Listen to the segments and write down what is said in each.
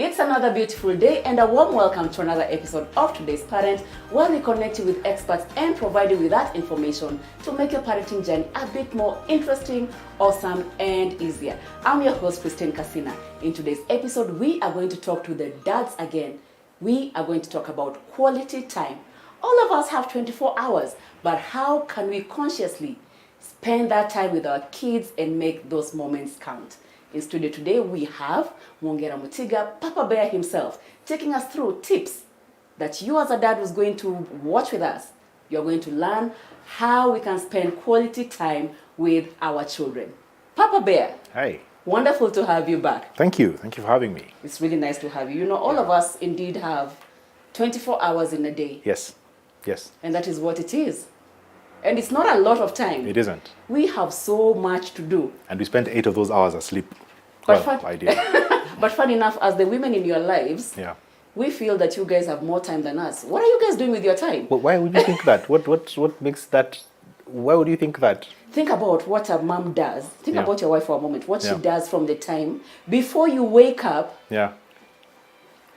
It's another beautiful day and a warm welcome to another episode of Today's Parent, where we connect you with experts and provide you with that information to make your parenting journey a bit more interesting, awesome, and easier. I'm your host, Christine Casina. In today's episode, we are going to talk to the dads again. We are going to talk about quality time. All of us have 24 hours, but how can we consciously spend that time with our kids and make those moments count? In studio today, we have Mwongera Mutiga, Papa Bear himself, taking us through tips that you as a dad who's going to watch with us. You're going to learn how we can spend quality time with our children. Papa Bear. Hi. Wonderful to have you back. Thank you. Thank you for having me. It's really nice to have you. You know, all of us indeed have 24 hours in a day. Yes. Yes. And that is what it is. And it's not a lot of time. It isn't. We have so much to do. And we spent 8 of those hours asleep. But ideally. But fun enough, as the women in your lives, we feel that you guys have more time than us. What are you guys doing with your time? But why would you think that? What makes that? Why would you think that? Think about what a mom does. Think about your wife for a moment. What she does from the time before you wake up. Yeah.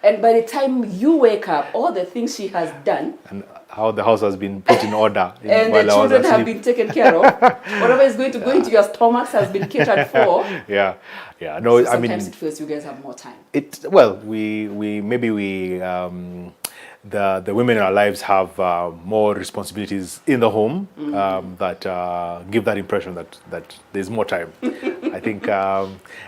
And by the time you wake up, all the things she has done. And how the house has been put in order. And the children have been taken care of. Whatever is going to go into your stomachs has been catered for. Yeah. No, so sometimes it feels you guys have more time. The women in our lives have more responsibilities in the home that give that impression that there's more time. I think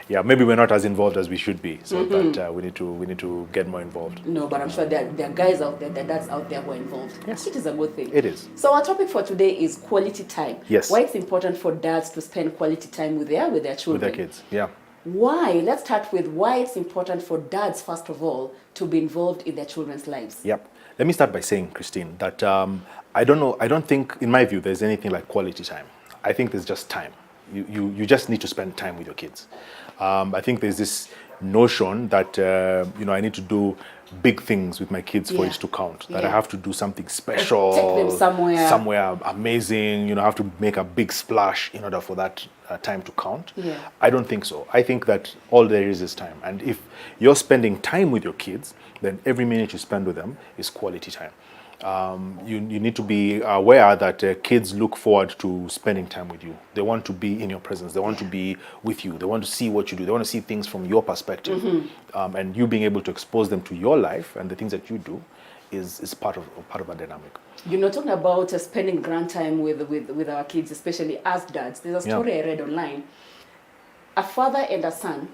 maybe we're not as involved as we should be, so that we need to get more involved. No, but I'm sure there are guys out there, dads out there who are involved. Yes, it is a good thing. It is. So our topic for today is quality time. Yes. Why it's important for dads to spend quality time with their children. With their kids. Yeah. Why? Let's start with why it's important for dads, first of all, to be involved in their children's lives. Yep. Let me start by saying, Christine, that I don't think, in my view, there's anything like quality time. I think there's just time. You just need to spend time with your kids. I think there's this notion that, I need to do big things with my kids for it to count. That I have to do something special. Take them somewhere amazing. I have to make a big splash in order for that time to count. Yeah. I don't think so. I think that all there is time. And if you're spending time with your kids, then every minute you spend with them is quality time. You need to be aware that kids look forward to spending time with you. They want to be in your presence. They want to be with you. They want to see what you do. They want to see things from your perspective. And you being able to expose them to your life and the things that you do is part of a dynamic. Talking about spending grand time with our kids, especially as dads. There's a story I read online. A father and a son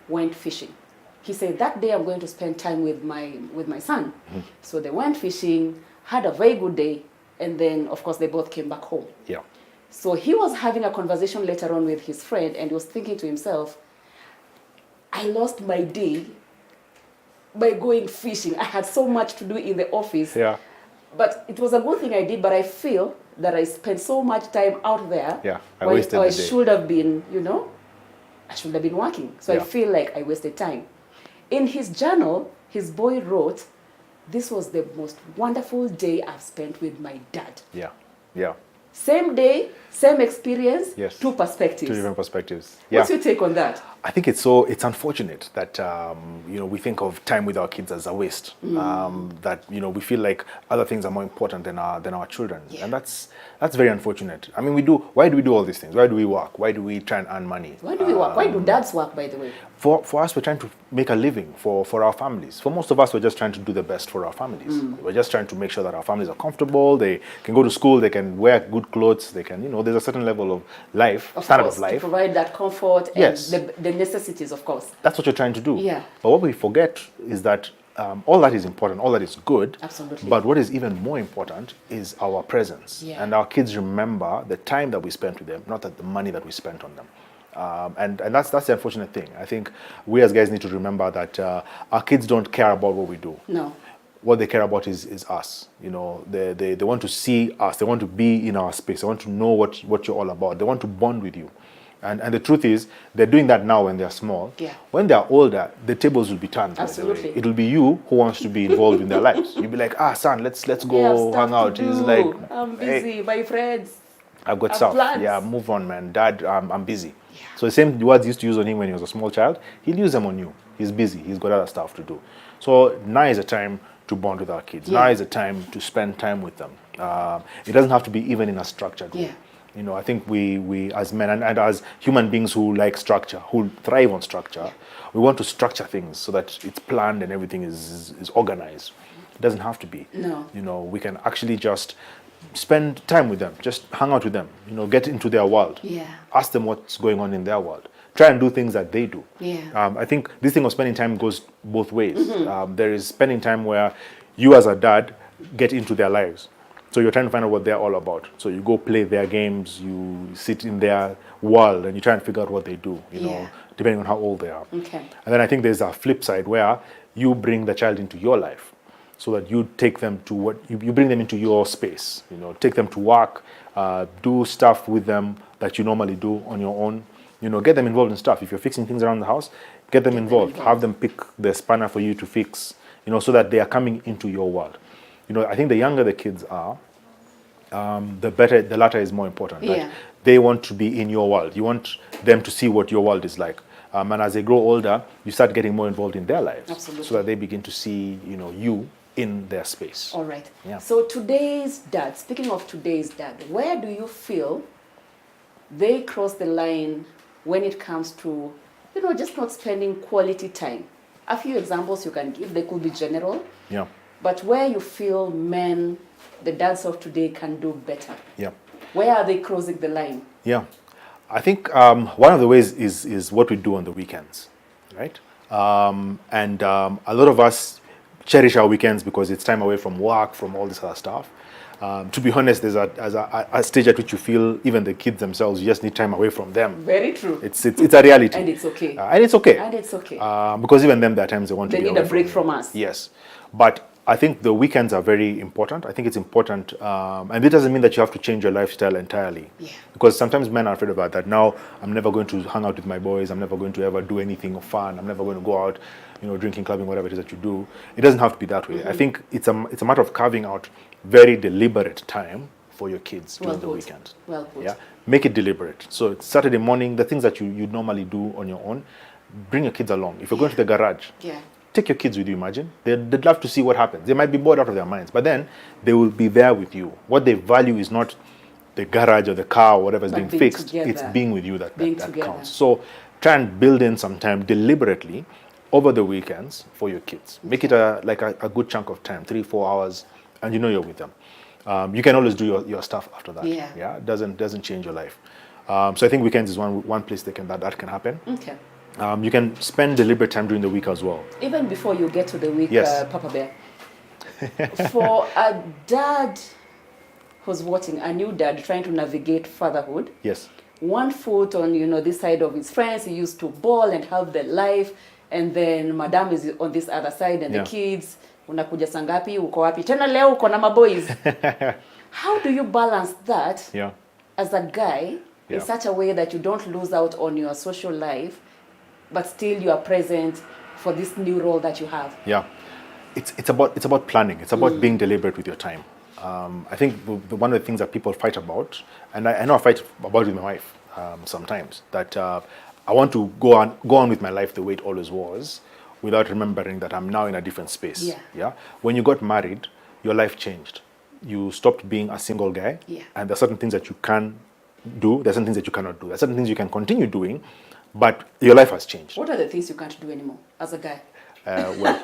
went fishing. He said, that day I'm going to spend time with my son. So they went fishing, had a very good day, and then, of course, they both came back home. Yeah. So he was having a conversation later on with his friend, and he was thinking to himself, I lost my day by going fishing. I had so much to do in the office. Yeah. But it was a good thing I did, but I feel that I spent so much time out there. Yeah, I wasted the day. I should have been, I should have been working. So I feel like I wasted time. In his journal, his boy wrote, this was the most wonderful day I've spent with my dad. Yeah, yeah. Same day, same experience, yes. Two perspectives. Two different perspectives. What's your take on that? I think it's unfortunate that we think of time with our kids as a waste. That we feel like other things are more important than our children, and that's very unfortunate. I mean, why do we do all these things? Why do we work? Why do we try and earn money? Why do we work? Why do dads work, by the way? For us, we're trying to make a living for our families. For most of us, we're just trying to do the best for our families. We're just trying to make sure that our families are comfortable. They can go to school. They can wear good clothes. They can, there's a certain level of life, standard of life, to provide that comfort and the necessities, of course. That's what you're trying to do. Yeah. But what we forget is that all that is important, all that is good. Absolutely. But what is even more important is our presence. Yeah. And our kids remember the time that we spent with them, not the money that we spent on them. And that's the unfortunate thing. I think we as guys need to remember that our kids don't care about what we do. No. What they care about is us. They want to see us. They want to be in our space. They want to know what you're all about. They want to bond with you. And the truth is, they're doing that now when they're small. Yeah. When they're older, the tables will be turned. Absolutely. It'll be you who wants to be involved in their lives. You'll be like, son, let's go hang out. He's like, I'm busy, my friends. I've got stuff. Plans. Yeah, move on, man. Dad, I'm busy. Yeah. So the same words he used to use on him when he was a small child, he'll use them on you. He's busy. He's got other stuff to do. So now is a time to bond with our kids. Yeah. Now is a time to spend time with them. It doesn't have to be even in a structured way. Yeah. You know, I think we as men and as human beings who like structure, who thrive on structure, we want to structure things so that it's planned and everything is organized. It doesn't have to be. No. You know, we can actually just spend time with them, just hang out with them, you know, get into their world. Yeah. Ask them what's going on in their world. Try and do things that they do. Yeah. I think this thing of spending time goes both ways. There is spending time where you as a dad get into their lives. So you're trying to find out what they're all about. So you go play their games, you sit in their world, and you try and figure out what they do, you know, depending on how old they are. Okay. And then I think there's a flip side where you bring the child into your life, so that you take them to what you bring them into your space. You know, take them to work, do stuff with them that you normally do on your own. You know, get them involved in stuff. If you're fixing things around the house, get them involved. Have them pick the spanner for you to fix. You know, so that they are coming into your world. You know, I think the younger the kids are, the latter is more important. Yeah. That they want to be in your world. You want them to see what your world is like. And as they grow older, you start getting more involved in their lives. Absolutely. So that they begin to see, you know, you in their space. All right. Yeah. So today's dad, speaking of today's dad, where do you feel they cross the line when it comes to, you know, just not spending quality time? A few examples you can give, they could be general. Yeah. But where you feel men, the dads of today can do better. Yeah. Where are they crossing the line? Yeah. I think one of the ways is what we do on the weekends, right? A lot of us cherish our weekends because it's time away from work, from all this other stuff. To be honest, there's a stage at which you feel even the kids themselves, you just need time away from them. Very true. It's a reality. And it's okay. And it's okay. And it's okay. Because even them, there are times they want to They be need away a break you. from us. Yes. But I think the weekends are very important. I think it's important. And it doesn't mean that you have to change your lifestyle entirely. Yeah. Because sometimes men are afraid about that. Now, I'm never going to hang out with my boys. I'm never going to ever do anything fun. I'm never going to go out, you know, drinking, clubbing, whatever it is that you do. It doesn't have to be that way. I think it's a matter of carving out very deliberate time for your kids during the weekend. Well put. Yeah, make it deliberate. So it's Saturday morning, the things that you normally do on your own, bring your kids along. If you're going to the garage, take your kids with you. Imagine they'd love to see what happens. They might be bored out of their minds, but then they will be there with you. What they value is not the garage or the car or whatever is being fixed. Together. It's being with you that Together. counts. So try and build in some time deliberately over the weekends for your kids. Make it a good chunk of time, 3-4 hours, and you know you're with them. You can always do your stuff after that. Yeah, it doesn't change your life. So I think weekends is one place that can happen. Okay. You can spend deliberate time during the week as well. Even before you get to the week, Yes. Papa Bear. For a dad who's watching, a new dad trying to navigate fatherhood. Yes. One foot on, you know, this side of his friends, he used to ball and have the life, and then madam is on this other side, and the kids, unakuja sangapi, uko wapi, tena leo uko na maboys. How do you balance that as a guy in such a way that you don't lose out on your social life, but still you are present for this new role that you have? Yeah, it's about planning. It's about being deliberate with your time. I think one of the things that people fight about, and I know I fight about it with my wife sometimes, that I want to go on with my life the way it always was, without remembering that I'm now in a different space. Yeah. When you got married, your life changed. You stopped being a single guy, and there are certain things that you can do. There are certain things that you cannot do. There are certain things you can continue doing, but your life has changed. What are the things you can't do anymore as a guy? Well,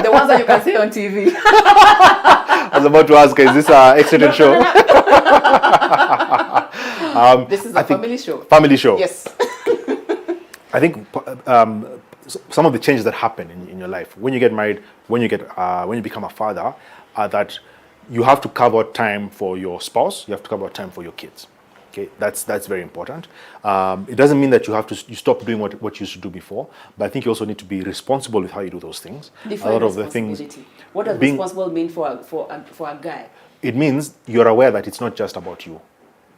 the ones that you can say on TV. I was about to ask, is this an excellent show? This is a family show. Family show. Yes. I think some of the changes that happen in your life when you get married, when you become a father, are that you have to carve out time for your spouse. You have to carve out time for your kids. Okay, that's very important. It doesn't mean that you stop doing what you used to do before, but I think you also need to be responsible with how you do those things. Define a lot of the things. What does responsible mean for a guy? It means you're aware that it's not just about you.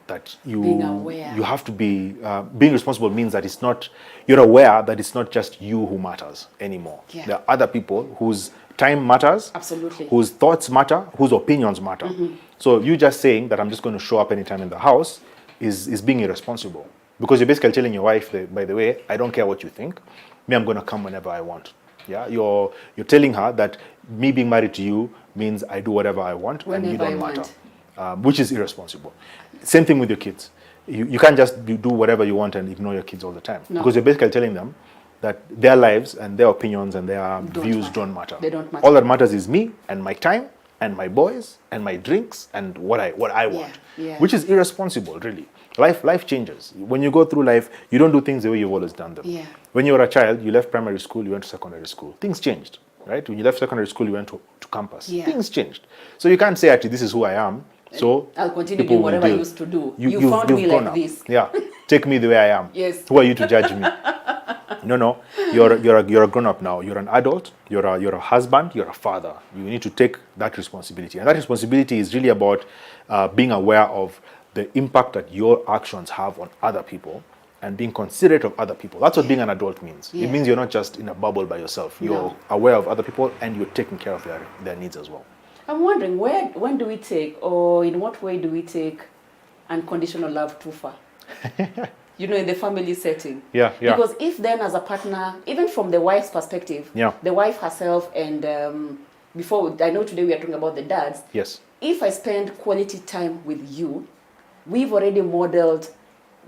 That being aware. You have to be being responsible means that you're aware that it's not just you who matters anymore. Yeah. There are other people whose time matters, absolutely, whose thoughts matter, whose opinions matter. So you just saying that I'm just going to show up anytime in the house is being irresponsible, because you're basically telling your wife that, by the way, I don't care what you think. Me, I'm going to come whenever I want. Yeah, you're telling her that me being married to you means I do whatever I want and you don't matter, which is irresponsible. Same thing with your kids. You can't just do whatever you want and ignore your kids all the time, because you're basically telling them that their lives and their opinions and their views don't matter. They don't matter. All that matters is me and my time and my boys and my drinks and what I want, which is irresponsible, really. Life changes. When you go through life, you don't do things the way you've always done them. Yeah. When you were a child, you left primary school, you went to secondary school. Things changed, right? When you left secondary school, you went to campus. Yeah. Things changed. So you can't say, actually, this is who I am, so I'll continue doing whatever I used to do. You found me like this. Yeah, take me the way I am. Yes. Who are you to judge me? No. You're a grown up now. You're an adult. You're a husband. You're a father. You need to take that responsibility, and that responsibility is really about being aware of the impact that your actions have on other people and being considerate of other people. That's what being an adult means. Yeah. It means you're not just in a bubble by yourself. You're aware of other people and you're taking care of their needs as well. I'm wondering, when do we take, or in what way do we take unconditional love too far? In the family setting. Yeah. Because if then as a partner, even from the wife's perspective, the wife herself, and before, I know today we are talking about the dads. Yes. If I spend quality time with you, we've already modeled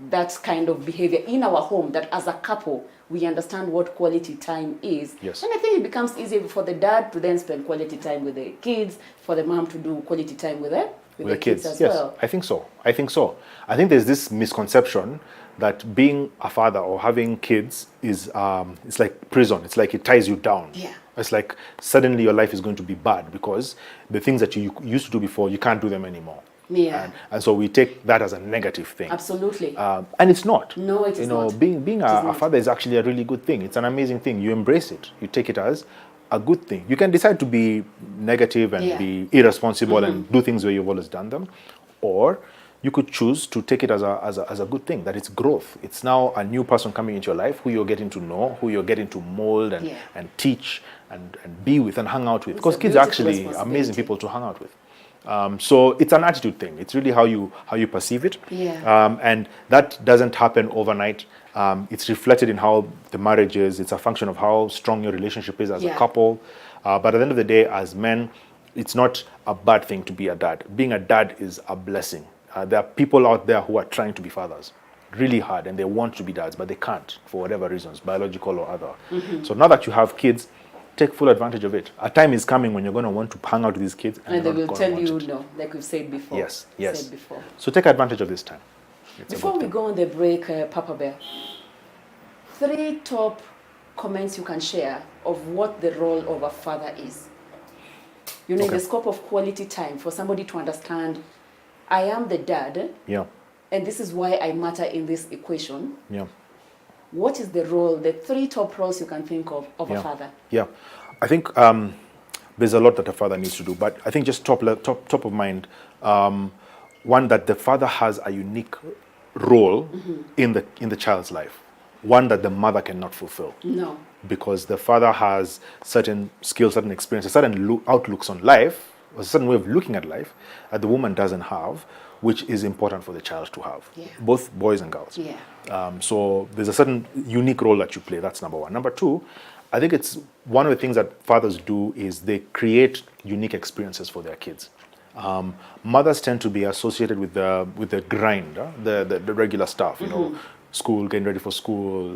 that kind of behavior in our home, that as a couple, we understand what quality time is. Yes. And I think it becomes easier for the dad to then spend quality time with the kids, for the mom to do quality time with the kids as well. I think so. I think there's this misconception that being a father or having kids is it's like prison. It's like it ties you down. Yeah. It's like suddenly your life is going to be bad because the things that you used to do before, you can't do them anymore. Yeah. And so we take that as a negative thing. Absolutely. And it's not. No, it is not. Being a father is actually a really good thing. It's an amazing thing. You embrace it. You take it as a good thing. You can decide to be negative and be irresponsible and do things where you've always done them, or you could choose to take it as a good thing, that it's growth. It's now a new person coming into your life who you're getting to know, who you're getting to mold and teach and be with and hang out with. Because kids are actually amazing people to hang out with. So it's an attitude thing. It's really how you perceive it. Yeah. And that doesn't happen overnight. It's reflected in how the marriage is. It's a function of how strong your relationship is as a couple. But at the end of the day, as men, it's not a bad thing to be a dad. Being a dad is a blessing. There are people out there who are trying to be fathers really hard, and they want to be dads, but they can't for whatever reasons, biological or other. So now that you have kids, take full advantage of it. A time is coming when you're going to want to hang out with these kids. And they will tell you no, like we've said before. Yes. So take advantage of this time. Before we go on the break, Papa Bear, 3 top comments you can share of what the role of a father is. In the scope of quality time, for somebody to understand, I am the dad, and this is why I matter in this equation. What is the role, the 3 top roles you can think of a father? Yeah, I think there's a lot that a father needs to do, but I think just top of mind, one, that the father has a unique role in the child's life, one that the mother cannot fulfill. No. Because the father has certain skills, certain experiences, certain outlooks on life, a certain way of looking at life that the woman doesn't have, which is important for the child to have, both boys and girls. So there's a certain unique role that you play. That's number one. Number two, I think it's one of the things that fathers do is they create unique experiences for their kids. Mothers tend to be associated with the grind, the regular stuff, school, getting ready for school,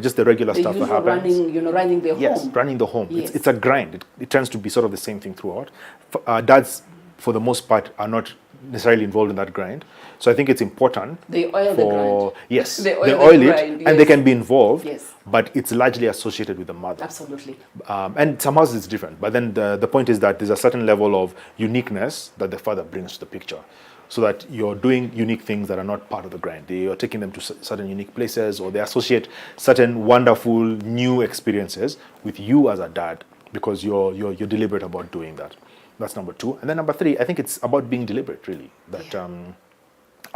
just the regular stuff that happens. Running the home. Yes, running the home. Yes. It's a grind. It tends to be sort of the same thing throughout. Dads, for the most part, are not necessarily involved in that grind. So I think it's important. They oil the grind. Yes, they oil it, and they can be involved, but it's largely associated with the mother. Absolutely. And some houses it's different. But then the point is that there's a certain level of uniqueness that the father brings to the picture, so that you're doing unique things that are not part of the grind. You're taking them to certain unique places, or they associate certain wonderful new experiences with you as a dad, because you're deliberate about doing that. That's number two. And then number three, I think it's about being deliberate, really. That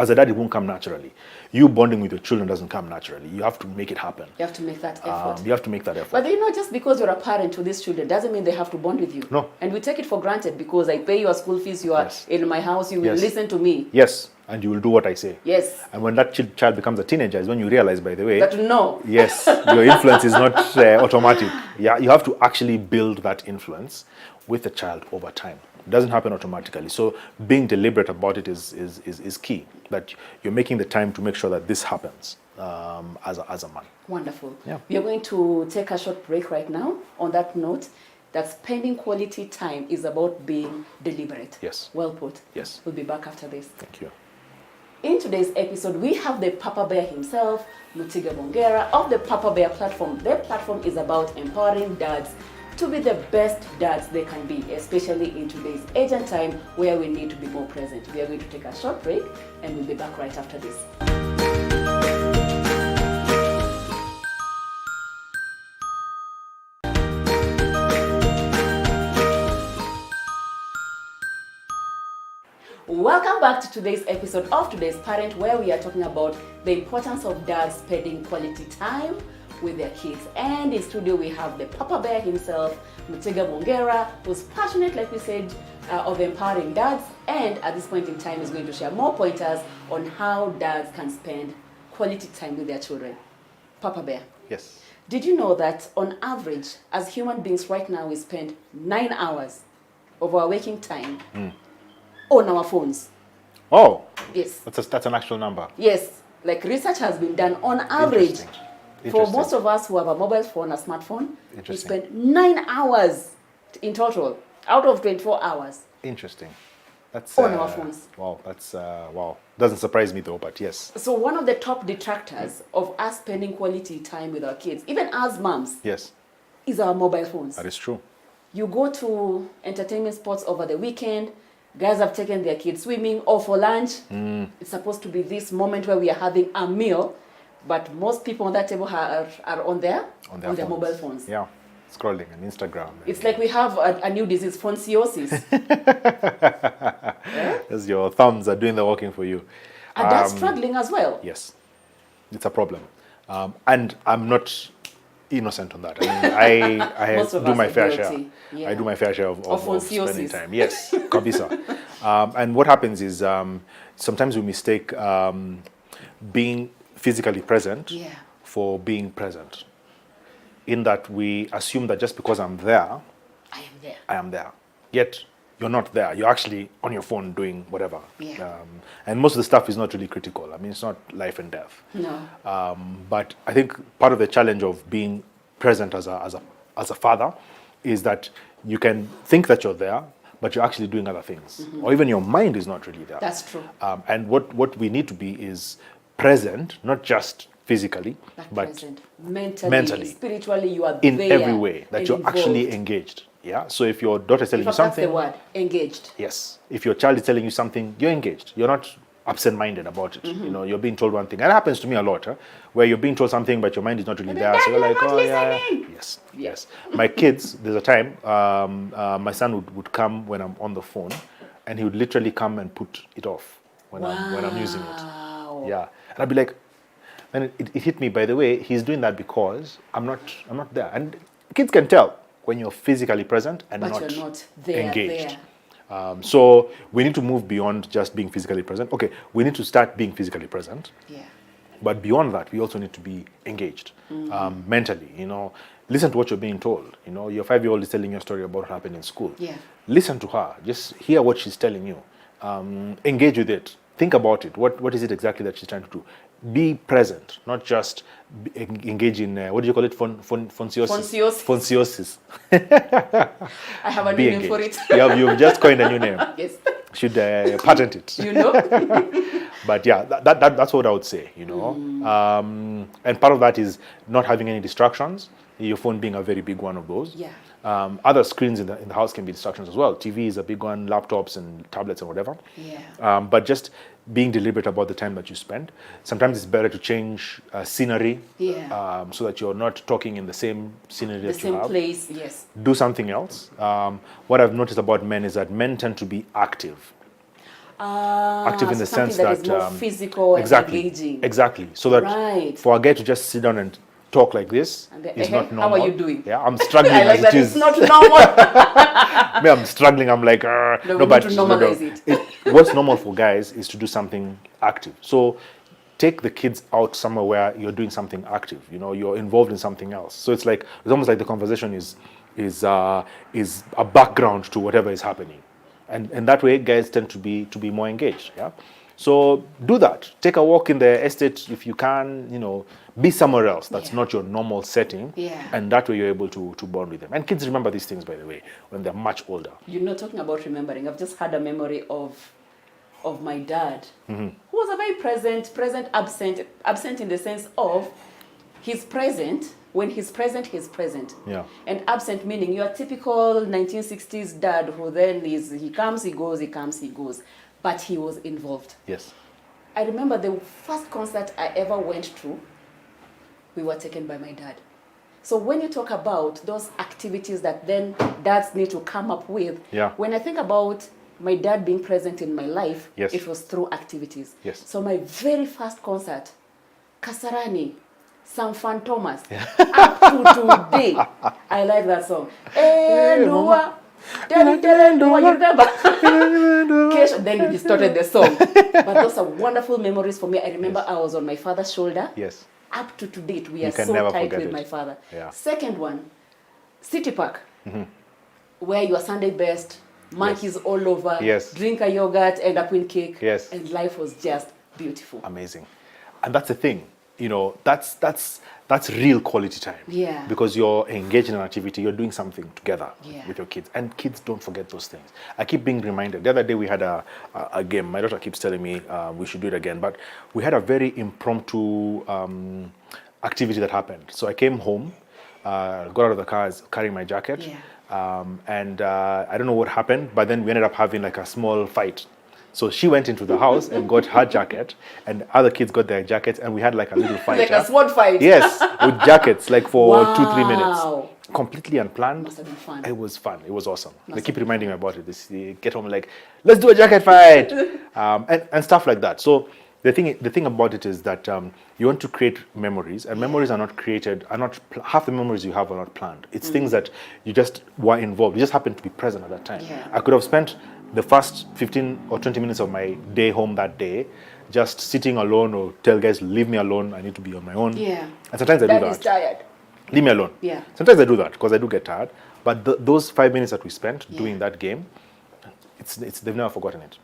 As a dad, it won't come naturally. You bonding with your children doesn't come naturally. You have to make it happen. You have to make that effort. You have to make that effort. But just because you're a parent to these children doesn't mean they have to bond with you. No. And we take it for granted because I pay your school fees, you are in my house, you will listen to me. Yes, and you will do what I say. Yes. And when that child becomes a teenager is when you realize, by the way, that no. Yes, your influence is not automatic. Yeah, you have to actually build that influence with the child over time. It doesn't happen automatically. So being deliberate about it is key. That you're making the time to make sure that this happens as a man. Wonderful. Yeah. We are going to take a short break right now. On that note, that spending quality time is about being deliberate. Yes. Well put. Yes. We'll be back after this. Thank you. In today's episode, we have the Papa Bear himself, Mutiga Bongera, of the Papa Bear platform. Their platform is about empowering dads to be the best dads they can be, especially in today's age and time where we need to be more present. We are going to take a short break and we'll be back right after this. Welcome back to today's episode of Today's Parent, where we are talking about the importance of dads spending quality time with their kids. And in studio we have the Papa Bear himself, Mutiga Bongera, who's passionate, like we said, of empowering dads, and at this point in time is going to share more pointers on how dads can spend quality time with their children. Papa Bear. Yes. Did you know that on average, as human beings right now, we spend 9 hours of our waking time on our phones? Oh. Yes. That's an actual number. Yes. Like research has been done on average. For most of us who have a mobile phone, a smartphone, we spend 9 hours in total out of 24 hours. Interesting. That's on our phones. Wow, that's wow. Doesn't surprise me though, but yes. So one of the top detractors of us spending quality time with our kids, even as moms, yes, is our mobile phones. That is true. You go to entertainment spots over the weekend, guys have taken their kids swimming or for lunch. It's supposed to be this moment where we are having a meal. But most people on that table are on their mobile phones. Yeah, scrolling on Instagram. It's like we have a new disease, phonesiosis. As your thumbs are doing the walking for you. And that's struggling as well. Yes, it's a problem. And I'm not innocent on that. I mean, I do my fair share. Yeah. I do my fair share of spending time. Yes, kabisa. And what happens is sometimes we mistake being physically present for being present. In that we assume that just because I'm there, I am there. Yet you're not there. You're actually on your phone doing whatever. Yeah. And most of the stuff is not really critical. I mean, it's not life and death. No. But I think part of the challenge of being present as a father is that you can think that you're there, but you're actually doing other things. Or even your mind is not really there. That's true. And what we need to be is present, not just physically, but present. Mentally, spiritually, you are in there every way, that you're involved. actually engaged. Yeah. So if your daughter is telling you something, that's the word, engaged. Yes. If your child is telling you something, you're engaged. You're not absent-minded about it. You know, you're being told one thing. And it happens to me a lot, where you're being told something, but your mind is not really there. So you're like, oh yeah. Yes. My kids, there's a time, my son would come when I'm on the phone, and he would literally come and put it off when I'm using it. Yeah. And I'd be like, and it hit me, by the way, he's doing that because I'm not there. And kids can tell when you're physically present and but not, you're not there, engaged. So we need to move beyond just being physically present. Okay, we need to start being physically present. Yeah. But beyond that, we also need to be engaged mentally. You know, listen to what you're being told. You know, your 5-year-old is telling you a story about what happened in school. Yeah. Listen to her. Just hear what she's telling you. Engage with it. Think about it. What is it exactly that she's trying to do? Be present, not just engage in, what do you call it? Phonesiosis. Phonesiosis. I have a new name for it. You've just coined a new name. Yes. Should patent it. You know? But yeah, that's what I would say, you know. And part of that is not having any distractions, your phone being a very big one of those. Yeah. Other screens in the house can be distractions as well. TV is a big one, laptops and tablets and whatever. Yeah. But just being deliberate about the time that you spend. Sometimes it's better to change scenery, so that you're not talking in the same scenery that you have. The same place, yes. Do something else. What I've noticed about men is that men tend to be active. Active in the sense that is that more physical exactly, and engaging. exactly. So that Right. for a guy to just sit down and talk like this And then, is not normal. how are you doing? Yeah, I'm struggling I like as that. it It's is. not normal. Me, I'm struggling. I'm like, No, we need but to normalize it. what's normal for guys is to do something active. So take the kids out somewhere where you're doing something active. You know, you're involved in something else. So it's almost like the conversation is a background to whatever is happening, and that way guys tend to be more engaged. Yeah. So do that. Take a walk in the estate if you can. You know, be somewhere else that's Yeah. not your normal setting. Yeah. And that way you're able to bond with them. And kids remember these things, by the way, when they're much older. You're not talking about remembering. I've just had a memory of my dad, who was a very present, absent in the sense of he's present. When he's present. Yeah. And absent meaning your typical 1960s dad who then he comes, he goes, he comes, he goes. But he was involved. Yes. I remember the first concert I ever went to, we were taken by my dad. So when you talk about those activities that then dads need to come up with, Yeah. when I think about my dad being present in my life, Yes. it was through activities. Yes. So my very first concert, Kasarani, Sam Fan Thomas, up to today, I like that song. Elua, Elua, you remember? Kesh, then we distorted the song. But those are wonderful memories for me. I remember I was on my father's shoulder. Yes. Up to date, we You are can so never tight forget with it. my father. Yeah. Second one, City Park, where you are Sunday best, monkeys all over, Yes. drink a yogurt and a queen cake, Yes. and life was just beautiful. Amazing. And that's the thing. You know, that's real quality time. Yeah. Because you're engaged in an activity, you're doing something together Yeah. with your kids. And kids don't forget those things. I keep being reminded. The other day we had a game. My daughter keeps telling me we should do it again. But we had a very impromptu activity that happened. So I came home, got out of the car, carrying my jacket. Yeah. And I don't know what happened, but then we ended up having like a small fight. So she went into the house and got her jacket, and other kids got their jackets, and we had like a little fight. Like a sword fight. Yes, with jackets, like for Wow. 2-3 minutes. Completely unplanned. Must have been fun. It was fun. It was awesome. They Must keep have been reminding me about it. They get home like, let's do a jacket fight, and stuff like that. So the thing about it is that you want to create memories, and memories are not created. Half the memories you have are not planned. It's things that you just were involved. You just happened to be present at that time. Yeah. I could have spent the first 15 or 20 minutes of my day home that day just sitting alone, or tell guys, leave me alone, I need to be on my own. Yeah. And sometimes I do Dad that. is tired. Leave me alone. Yeah. Sometimes I do that because I do get tired. But those 5 minutes that we spent doing that game, they've never forgotten it.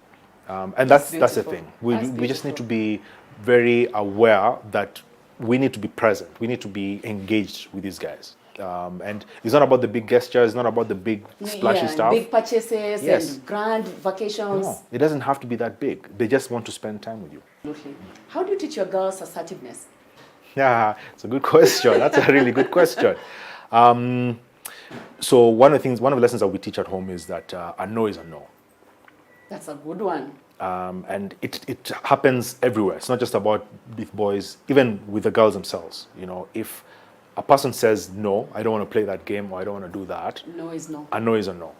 And that's the beautiful. thing. That's We just need to beautiful. be very aware that we need to be present. We need to be engaged with these guys. And it's not about the big gestures. It's not about the big splashy stuff. Big purchases Yes. and grand vacations. No, it doesn't have to be that big. They just want to spend time with you. Absolutely. How do you teach your girls assertiveness? Yeah, it's a good question. That's a really good question. So one of the lessons that we teach at home is that a no is a no. That's a good one. And it happens everywhere. It's not just about with boys, even with the girls themselves. You know, if a person says no, I don't want to play that game, or I don't want to do that, No is no. a no is a no.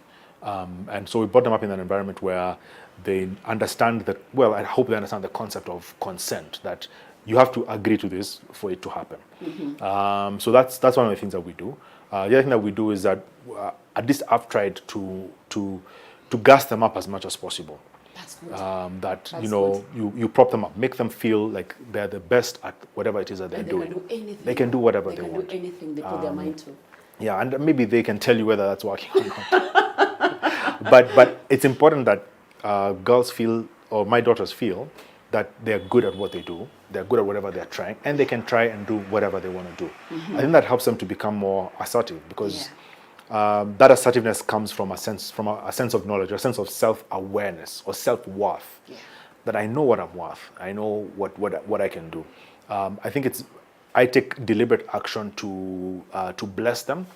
And so we brought them up in an environment where they understand that, well, I hope they understand the concept of consent, that you have to agree to this for it to happen. So that's one of the things that we do. The other thing that we do is that at least I've tried to gas them up as much as possible. That's good. That That's you prop them up, make them feel like they're the best at whatever it is that they're They doing. can do anything. They can do whatever They they can want. do anything they put their mind to. Yeah, and maybe they can tell you whether that's working or not. but it's important that girls feel, or my daughters feel, that they're good at what they do. They're good at whatever they're trying, and they can try and do whatever they want to do. I think that helps them to become more assertive, because that assertiveness comes from a sense of knowledge, a sense of self-awareness or self-worth. Yeah. That I know what I'm worth. I know what I can do. I think I take deliberate action to bless them,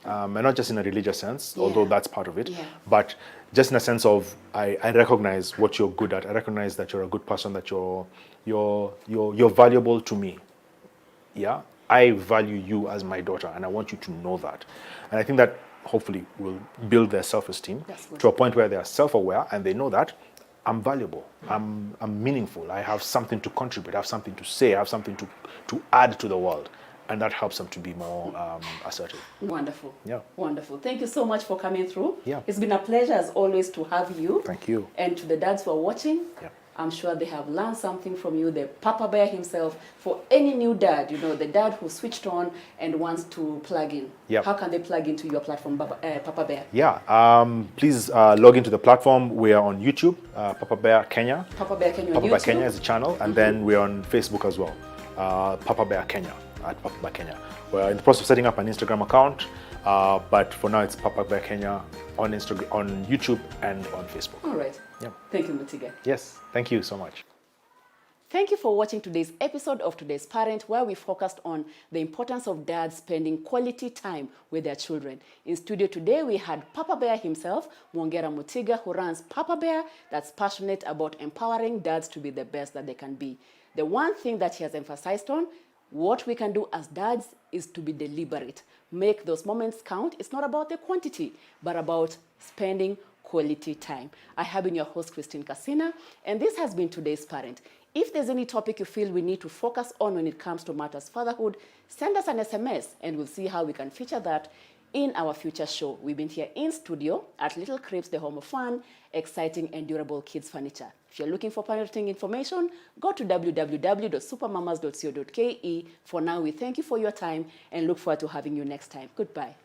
and not just in a religious sense, although that's part of it, Yeah. but just in a sense of I recognize what you're good at. I recognize that you're a good person, that you're valuable to me. Yeah, I value you as my daughter, and I want you to know that. And I think that hopefully will build their self-esteem That's good. to a point where they are self-aware and they know that I'm valuable, I'm meaningful, I have something to contribute, I have something to say, I have something to add to the world. And that helps them to be more assertive. Wonderful. Yeah. Wonderful. Thank you so much for coming through. Yeah. It's been a pleasure as always to have you. Thank you. And to the dads who are watching, Yeah. I'm sure they have learned something from you, the Papa Bear himself. For any new dad, the dad who switched on and wants to plug in. Yeah. How can they plug into your platform, Papa Bear? Yeah, please log into the platform. We are on YouTube, Papa Bear Kenya. Papa Bear Kenya on Papa YouTube. Bear Kenya is the channel, and then we're on Facebook as well, Papa Bear Kenya, at Papa Bear Kenya. We're in the process of setting up an Instagram account, but for now it's Papa Bear Kenya on Instagram, on YouTube, and on Facebook. All right. Yeah. Thank you, Mutiga. Yes, thank you so much. Thank you for watching today's episode of Today's Parent, where we focused on the importance of dads spending quality time with their children. In studio today, we had Papa Bear himself, Mwongera Mutiga, who runs Papa Bear, that's passionate about empowering dads to be the best that they can be. The one thing that he has emphasized on, what we can do as dads is to be deliberate. Make those moments count. It's not about the quantity, but about spending quality time. I have been your host, Christine Casina, and this has been Today's Parent. If there's any topic you feel we need to focus on when it comes to matters fatherhood, send us an SMS and we'll see how we can feature that in our future show. We've been here in studio at Little Cribs, the home of fun, exciting and durable kids furniture. If you're looking for parenting information, go to www.supermamas.co.ke. For now, we thank you for your time and look forward to having you next time. Goodbye.